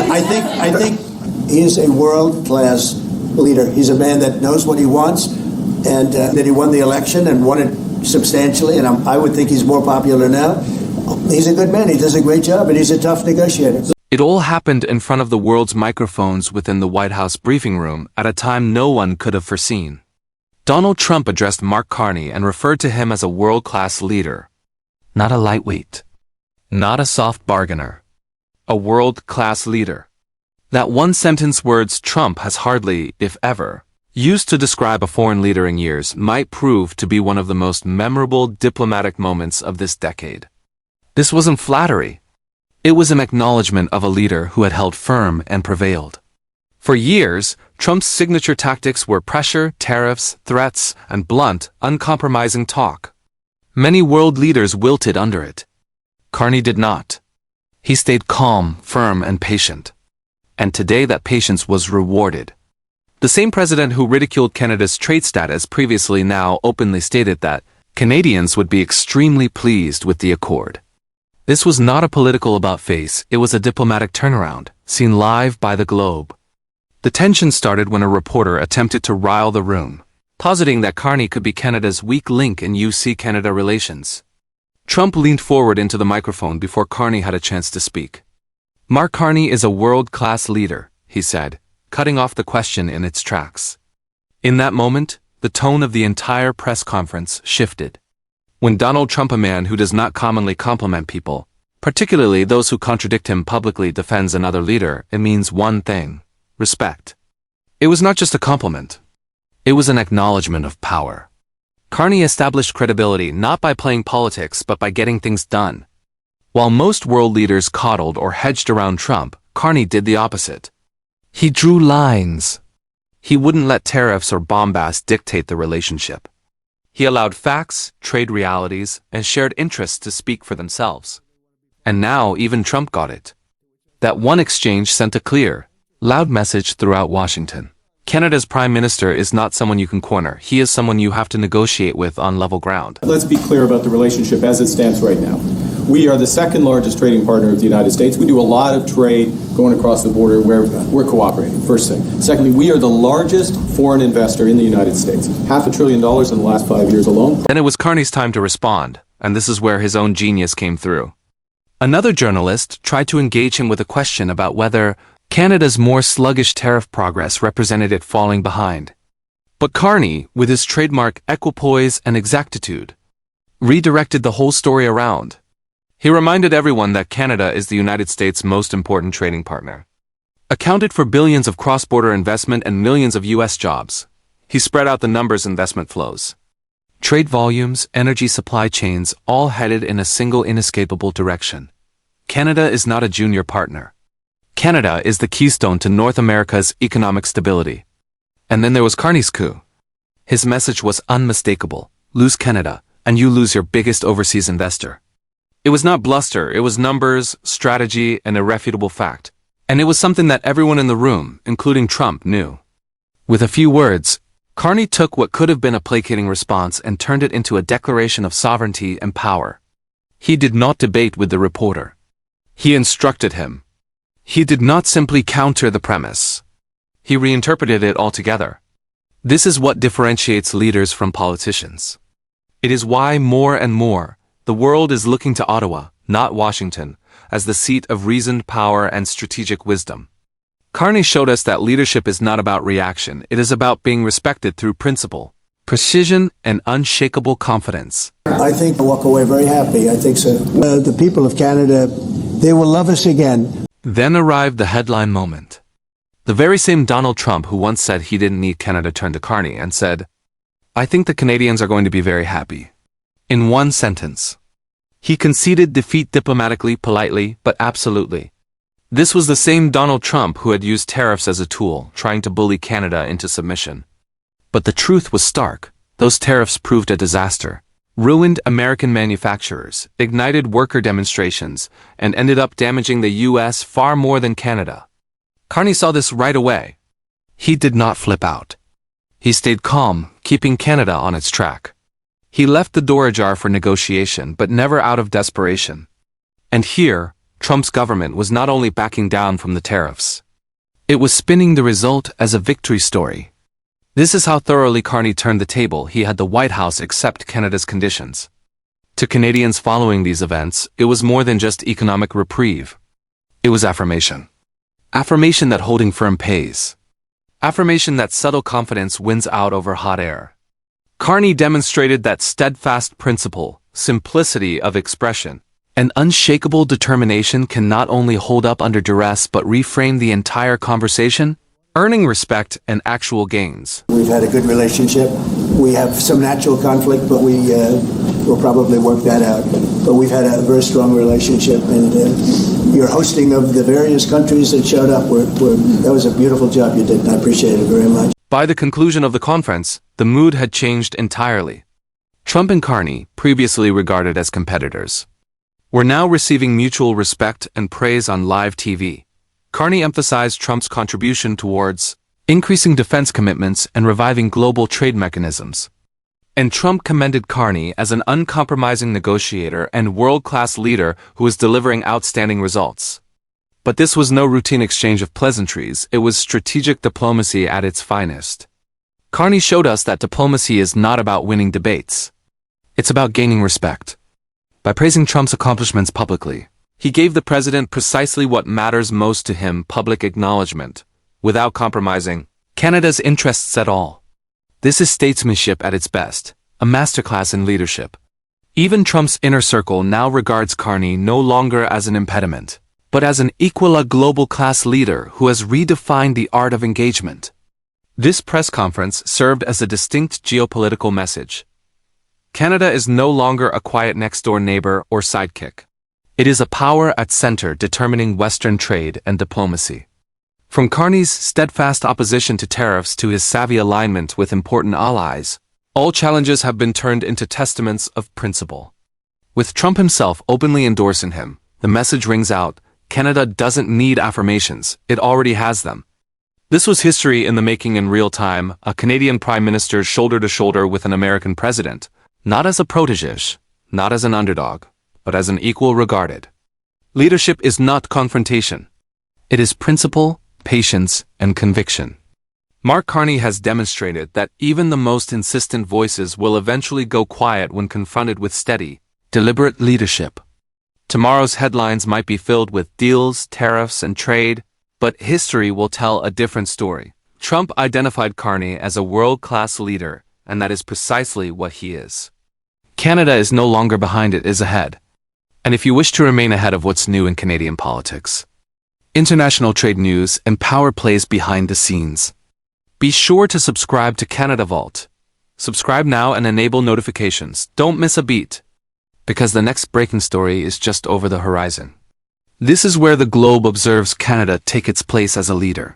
I think he's a world-class leader. He's a man that knows what he wants, and that he won the election and won it substantially, and I would think he's more popular now. He's a good man. He does a great job, and he's a tough negotiator. It all happened in front of the world's microphones within the White House briefing room at a time no one could have foreseen. Donald Trump addressed Mark Carney and referred to him as a world-class leader. Not a lightweight. Not a soft bargainer. A world-class leader. That one-sentence words Trump has hardly, if ever, used to describe a foreign leader in years might prove to be one of the most memorable diplomatic moments of this decade. This wasn't flattery. It was an acknowledgement of a leader who had held firm and prevailed. For years, Trump's signature tactics were pressure, tariffs, threats, and blunt, uncompromising talk. Many world leaders wilted under it. Carney did not. He stayed calm, firm, and patient. And today that patience was rewarded. The same president who ridiculed Canada's trade status previously now openly stated that Canadians would be extremely pleased with the accord. This was not a political about-face, it was a diplomatic turnaround, seen live by the globe. The tension started when a reporter attempted to rile the room, positing that Carney could be Canada's weak link in UC-Canada relations. Trump leaned forward into the microphone before Carney had a chance to speak. Mark Carney is a world-class leader, he said, cutting off the question in its tracks. In that moment, the tone of the entire press conference shifted. When Donald Trump, a man who does not commonly compliment people, particularly those who contradict him publicly, defends another leader, it means one thing: respect. It was not just a compliment. It was an acknowledgement of power. Carney established credibility not by playing politics but by getting things done. While most world leaders coddled or hedged around Trump, Carney did the opposite. He drew lines. He wouldn't let tariffs or bombast dictate the relationship. He allowed facts, trade realities, and shared interests to speak for themselves. And now even Trump got it. That one exchange sent a clear, loud message throughout Washington. Canada's Prime Minister is not someone you can corner. He is someone you have to negotiate with on level ground. Let's be clear about the relationship as it stands right now. We are the second largest trading partner of the United States. We do a lot of trade going across the border where we're cooperating, first thing. Secondly, we are the largest foreign investor in the United States. $500 billion in the last 5 years alone. Then it was Carney's time to respond, and this is where his own genius came through. Another journalist tried to engage him with a question about whether Canada's more sluggish tariff progress represented it falling behind. But Carney, with his trademark equipoise and exactitude, redirected the whole story around. He reminded everyone that Canada is the United States' most important trading partner. Accounted for billions of cross-border investment and millions of U.S. jobs. He spread out the numbers: investment flows, trade volumes, energy supply chains, all headed in a single inescapable direction. Canada is not a junior partner. Canada is the keystone to North America's economic stability. And then there was Carney's coup. His message was unmistakable: lose Canada, and you lose your biggest overseas investor. It was not bluster, it was numbers, strategy, and irrefutable fact. And it was something that everyone in the room, including Trump, knew. With a few words, Carney took what could have been a placating response and turned it into a declaration of sovereignty and power. He did not debate with the reporter. He instructed him. He did not simply counter the premise. He reinterpreted it altogether. This is what differentiates leaders from politicians. It is why more and more, the world is looking to Ottawa, not Washington, as the seat of reasoned power and strategic wisdom. Carney showed us that leadership is not about reaction, it is about being respected through principle, precision, and unshakable confidence. I think I'll walk away very happy. I think so. The people of Canada, they will love us again. Then arrived the headline moment. The very same Donald Trump who once said he didn't need Canada turned to Carney and said, "I think the Canadians are going to be very happy." In one sentence. He conceded defeat diplomatically, politely, but absolutely. This was the same Donald Trump who had used tariffs as a tool, trying to bully Canada into submission. But the truth was stark. Those tariffs proved a disaster, ruined American manufacturers, ignited worker demonstrations, and ended up damaging the U.S. far more than Canada. Carney saw this right away. He did not flip out. He stayed calm, keeping Canada on its track. He left the door ajar for negotiation, but never out of desperation. And here, Trump's government was not only backing down from the tariffs, it was spinning the result as a victory story. This is how thoroughly Carney turned the table. He had the White House accept Canada's conditions. To Canadians following these events, it was more than just economic reprieve. It was affirmation. Affirmation that holding firm pays. Affirmation that subtle confidence wins out over hot air. Carney demonstrated that steadfast principle, simplicity of expression, and unshakable determination can not only hold up under duress but reframe the entire conversation, earning respect and actual gains. We've had a good relationship. We have some natural conflict, but we'll probably work that out. But we've had a very strong relationship, and your hosting of the various countries that showed up, that was a beautiful job you did, and I appreciate it very much. By the conclusion of the conference, the mood had changed entirely. Trump and Carney, previously regarded as competitors, were now receiving mutual respect and praise on live TV. Carney emphasized Trump's contribution towards increasing defense commitments and reviving global trade mechanisms. And Trump commended Carney as an uncompromising negotiator and world-class leader who was delivering outstanding results. But this was no routine exchange of pleasantries, it was strategic diplomacy at its finest. Carney showed us that diplomacy is not about winning debates. It's about gaining respect. By praising Trump's accomplishments publicly, he gave the president precisely what matters most to him: public acknowledgement, without compromising Canada's interests at all. This is statesmanship at its best, a masterclass in leadership. Even Trump's inner circle now regards Carney no longer as an impediment, but as an equal, a global class leader who has redefined the art of engagement. This press conference served as a distinct geopolitical message. Canada is no longer a quiet next-door neighbor or sidekick. It is a power at center determining Western trade and diplomacy. From Carney's steadfast opposition to tariffs to his savvy alignment with important allies, all challenges have been turned into testaments of principle. With Trump himself openly endorsing him, the message rings out: Canada doesn't need affirmations, it already has them. This was history in the making in real time, a Canadian Prime Minister shoulder to shoulder with an American president, not as a protégé, not as an underdog, but as an equal regarded. Leadership is not confrontation. It is principle, patience, and conviction. Mark Carney has demonstrated that even the most insistent voices will eventually go quiet when confronted with steady, deliberate leadership. Tomorrow's headlines might be filled with deals, tariffs, and trade, but history will tell a different story. Trump identified Carney as a world-class leader, and that is precisely what he is. Canada is no longer behind, it is ahead. And if you wish to remain ahead of what's new in Canadian politics, international trade news, and power plays behind the scenes, be sure to subscribe to Canada Vault. Subscribe now and enable notifications. Don't miss a beat, because the next breaking story is just over the horizon. This is where the globe observes Canada take its place as a leader.